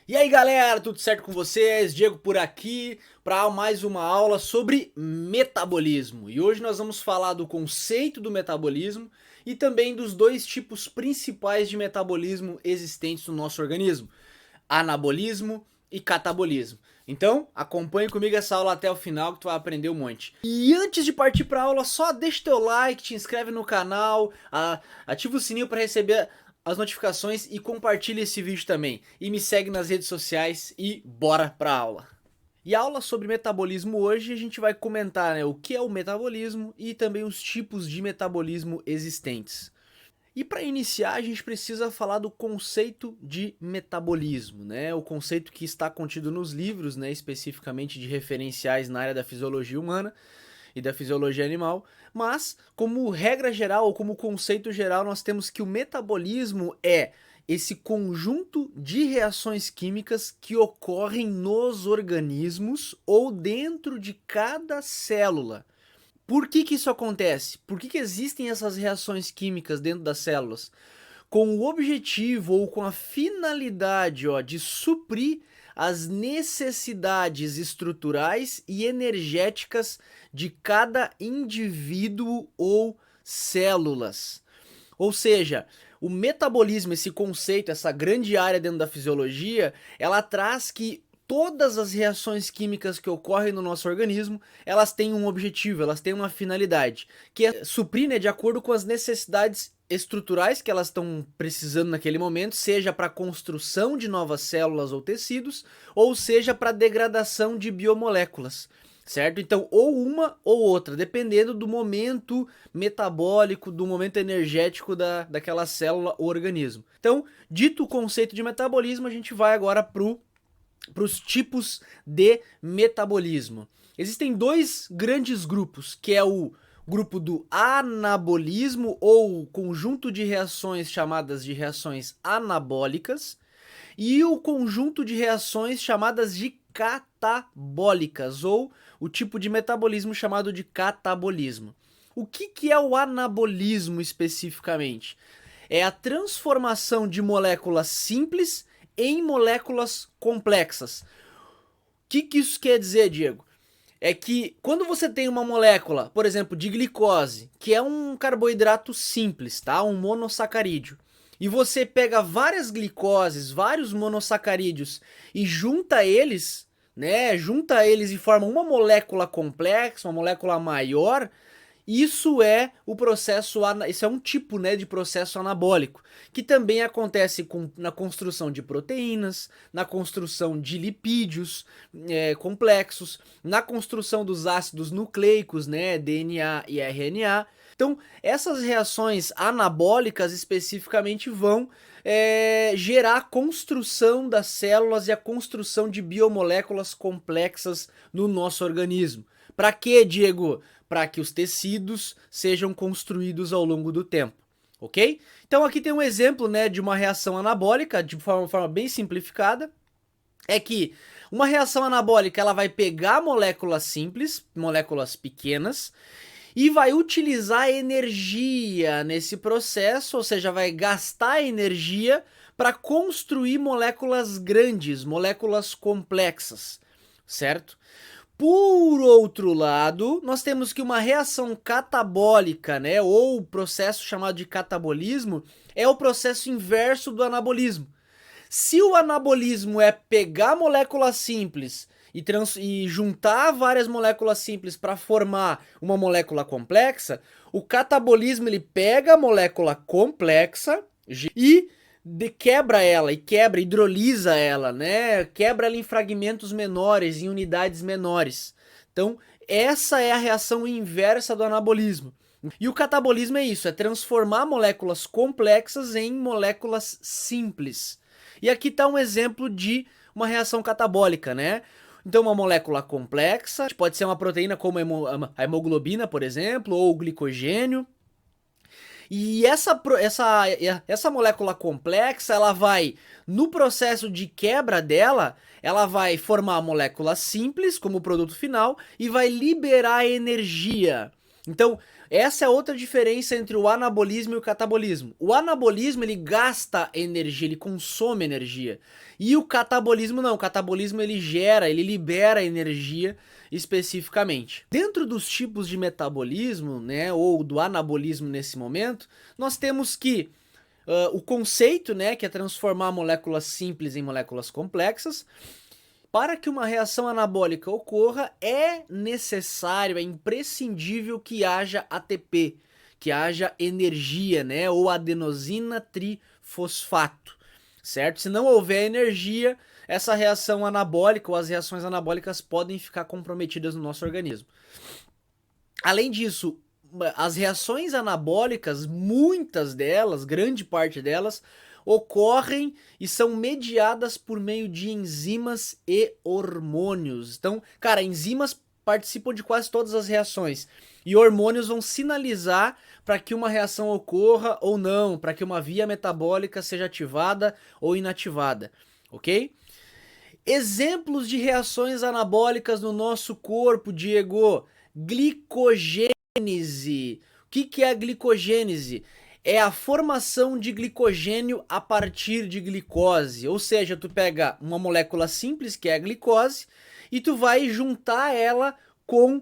E aí galera, tudo certo com vocês? Diego por aqui para mais uma aula sobre metabolismo. E hoje nós vamos falar do conceito do metabolismo e também dos dois tipos principais de metabolismo existentes no nosso organismo: anabolismo e catabolismo. Então, acompanhe comigo essa aula até o final que tu vai aprender um monte. E antes de partir para a aula, só deixa teu like, te inscreve no canal, ativa o sininho para receber as notificações e compartilha esse vídeo também. E me segue nas redes sociais e bora para a aula. E a aula sobre metabolismo hoje a gente vai comentar, né, o que é o metabolismo e também os tipos de metabolismo existentes. E para iniciar, a gente precisa falar do conceito de metabolismo, né? O conceito que está contido nos livros, né, especificamente de referenciais na área da fisiologia humana e da fisiologia animal, mas como regra geral ou como conceito geral, nós temos que o metabolismo é esse conjunto de reações químicas que ocorrem nos organismos ou dentro de cada célula. Por que isso acontece? Por que existem essas reações químicas dentro das células? Com o objetivo ou com a finalidade de suprir as necessidades estruturais e energéticas de cada indivíduo ou células. Ou seja, o metabolismo, esse conceito, essa grande área dentro da fisiologia, ela traz que todas as reações químicas que ocorrem no nosso organismo, elas têm um objetivo, elas têm uma finalidade, que é suprir, né, de acordo com as necessidades estruturais que elas estão precisando naquele momento, seja para a construção de novas células ou tecidos, ou seja para a degradação de biomoléculas. Certo? Então, ou uma ou outra, dependendo do momento metabólico, do momento energético daquela célula ou organismo. Então, dito o conceito de metabolismo, a gente vai agora para os tipos de metabolismo. Existem dois grandes grupos, que é o grupo do anabolismo, ou conjunto de reações chamadas de reações anabólicas, e o conjunto de reações chamadas de catabólicas, ou o tipo de metabolismo chamado de catabolismo. O que é o anabolismo especificamente? É a transformação de moléculas simples em moléculas complexas. O que isso quer dizer, Diego? É que quando você tem uma molécula, por exemplo, de glicose, que é um carboidrato simples, tá? Um monossacarídeo, e você pega várias glicoses, vários monossacarídeos e junta eles, né? Junta eles e forma uma molécula complexa, uma molécula maior. Isso é o processo, isso é um tipo, né, de processo anabólico, que também acontece na construção de proteínas, na construção de lipídios complexos, na construção dos ácidos nucleicos, né, DNA e RNA. Então, essas reações anabólicas especificamente vão gerar a construção das células e a construção de biomoléculas complexas no nosso organismo. Para quê, Diego? Para que os tecidos sejam construídos ao longo do tempo, ok? Então aqui tem um exemplo, né, de uma reação anabólica, de forma bem simplificada, é que uma reação anabólica ela vai pegar moléculas simples, moléculas pequenas, e vai utilizar energia nesse processo, ou seja, vai gastar energia para construir moléculas grandes, moléculas complexas, certo? Por outro lado, nós temos que uma reação catabólica, né, ou processo chamado de catabolismo, é o processo inverso do anabolismo. Se o anabolismo é pegar moléculas simples e juntar várias moléculas simples para formar uma molécula complexa, o catabolismo ele pega a molécula complexa e quebra ela, hidrolisa ela, né? Quebra ela em fragmentos menores, em unidades menores. Então, essa é a reação inversa do anabolismo. E o catabolismo é isso, é transformar moléculas complexas em moléculas simples. E aqui está um exemplo de uma reação catabólica, né? Então, uma molécula complexa, pode ser uma proteína como a hemoglobina, por exemplo, ou o glicogênio. E essa molécula complexa, ela vai, no processo de quebra dela, ela vai formar moléculas simples como produto final e vai liberar energia. Então, Essa é outra diferença entre o anabolismo e o catabolismo. O anabolismo, ele gasta energia, ele consome energia. E o catabolismo não, o catabolismo ele gera, ele libera energia especificamente. Dentro dos tipos de metabolismo, né, ou do anabolismo nesse momento, nós temos que o conceito, né, que é transformar moléculas simples em moléculas complexas. Para que uma reação anabólica ocorra, é necessário, é imprescindível que haja ATP, que haja energia, né, ou adenosina trifosfato, certo? Se não houver energia, essa reação anabólica ou as reações anabólicas podem ficar comprometidas no nosso organismo. Além disso, as reações anabólicas, muitas delas, grande parte delas, ocorrem e são mediadas por meio de enzimas e hormônios. Então, cara, enzimas participam de quase todas as reações e hormônios vão sinalizar para que uma reação ocorra ou não, para que uma via metabólica seja ativada ou inativada, ok? Exemplos de reações anabólicas no nosso corpo, Diego: glicogênese. O que é a glicogênese? É a formação de glicogênio a partir de glicose. Ou seja, tu pega uma molécula simples, que é a glicose, e tu vai juntar ela com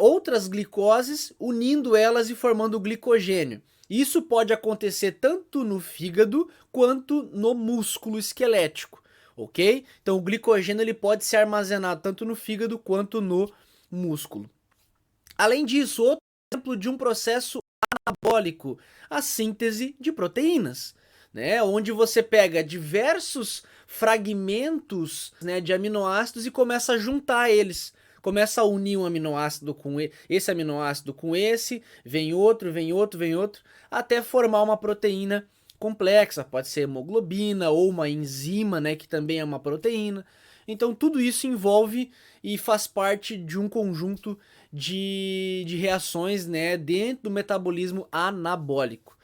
outras glicoses, unindo elas e formando o glicogênio. Isso pode acontecer tanto no fígado quanto no músculo esquelético, ok? Então o glicogênio ele pode ser armazenado tanto no fígado quanto no músculo. Além disso, outro exemplo de um processo anabólico, a síntese de proteínas, né? Onde você pega diversos fragmentos, né, de aminoácidos e começa a juntar eles. Começa a unir um aminoácido com esse aminoácido com esse, vem outro, vem outro, vem outro, até formar uma proteína complexa, pode ser hemoglobina ou uma enzima, né, que também é uma proteína. Então tudo isso envolve e faz parte de um conjunto de reações, né, dentro do metabolismo anabólico.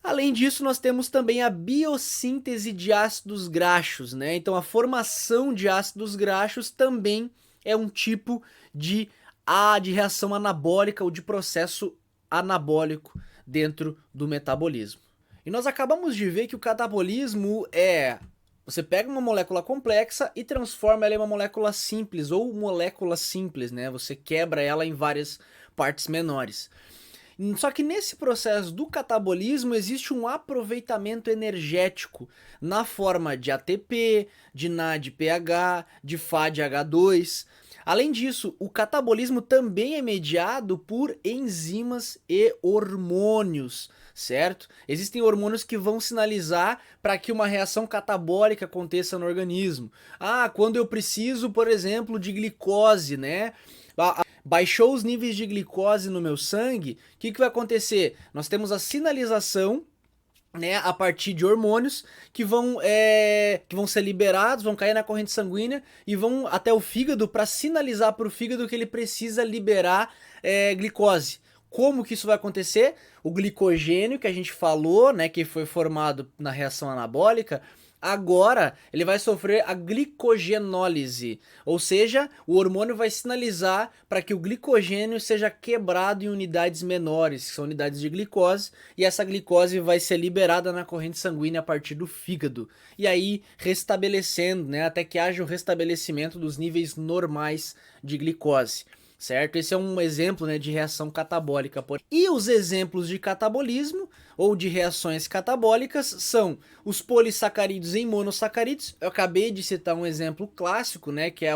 Além disso, nós temos também a biossíntese de ácidos graxos, né? Então a formação de ácidos graxos também é um tipo de reação anabólica ou de processo anabólico dentro do metabolismo. E nós acabamos de ver que o catabolismo é: você pega uma molécula complexa e transforma ela em uma molécula simples ou molécula simples, né? Você quebra ela em várias partes menores. Só que nesse processo do catabolismo existe um aproveitamento energético na forma de ATP, de NADPH, de FADH2. Além disso, o catabolismo também é mediado por enzimas e hormônios, certo? Existem hormônios que vão sinalizar para que uma reação catabólica aconteça no organismo. Quando eu preciso, por exemplo, de glicose, né? Baixou os níveis de glicose no meu sangue, o que vai acontecer? Nós temos a sinalização, né, a partir de hormônios que vão ser liberados, vão cair na corrente sanguínea e vão até o fígado para sinalizar para o fígado que ele precisa liberar glicose. Como que isso vai acontecer? O glicogênio que a gente falou, né, que foi formado na reação anabólica, agora ele vai sofrer a glicogenólise, ou seja, o hormônio vai sinalizar para que o glicogênio seja quebrado em unidades menores, que são unidades de glicose, e essa glicose vai ser liberada na corrente sanguínea a partir do fígado, e aí restabelecendo, né, até que haja o restabelecimento dos níveis normais de glicose. Certo? Esse é um exemplo, né, de reação catabólica. E os exemplos de catabolismo ou de reações catabólicas são os polissacarídeos em monossacarídeos. Eu acabei de citar um exemplo clássico, né, que é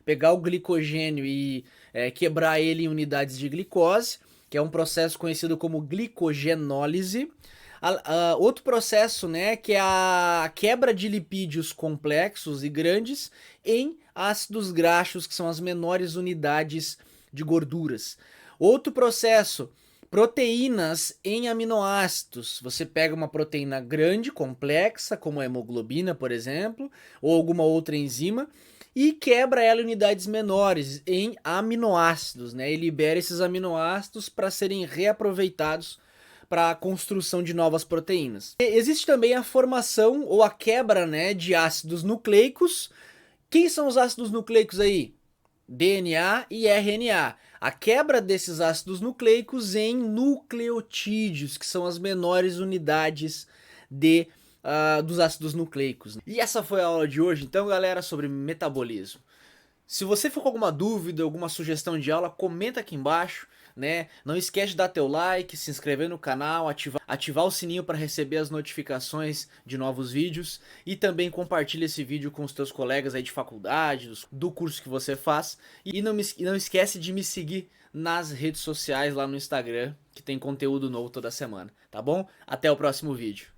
pegar o glicogênio e quebrar ele em unidades de glicose, que é um processo conhecido como glicogenólise. Outro processo, né, que é a quebra de lipídios complexos e grandes em ácidos graxos, que são as menores unidades de gorduras. Outro processo, proteínas em aminoácidos. Você pega uma proteína grande, complexa, como a hemoglobina, por exemplo, ou alguma outra enzima, e quebra ela em unidades menores, em aminoácidos, né, e libera esses aminoácidos para serem reaproveitados para a construção de novas proteínas. Existe também a formação ou a quebra, né, de ácidos nucleicos. Quem são os ácidos nucleicos aí? DNA e RNA. a quebra desses ácidos nucleicos em nucleotídeos, que são as menores unidades dos ácidos nucleicos. E essa foi a aula de hoje, então, galera, sobre metabolismo. Se você ficou com alguma dúvida, alguma sugestão de aula, comenta aqui embaixo, né? Não esquece de dar teu like, se inscrever no canal, ativar o sininho para receber as notificações de novos vídeos e também compartilha esse vídeo com os teus colegas aí de faculdade, do curso que você faz. E não esquece de me seguir nas redes sociais lá no Instagram, que tem conteúdo novo toda semana, tá bom? Até o próximo vídeo.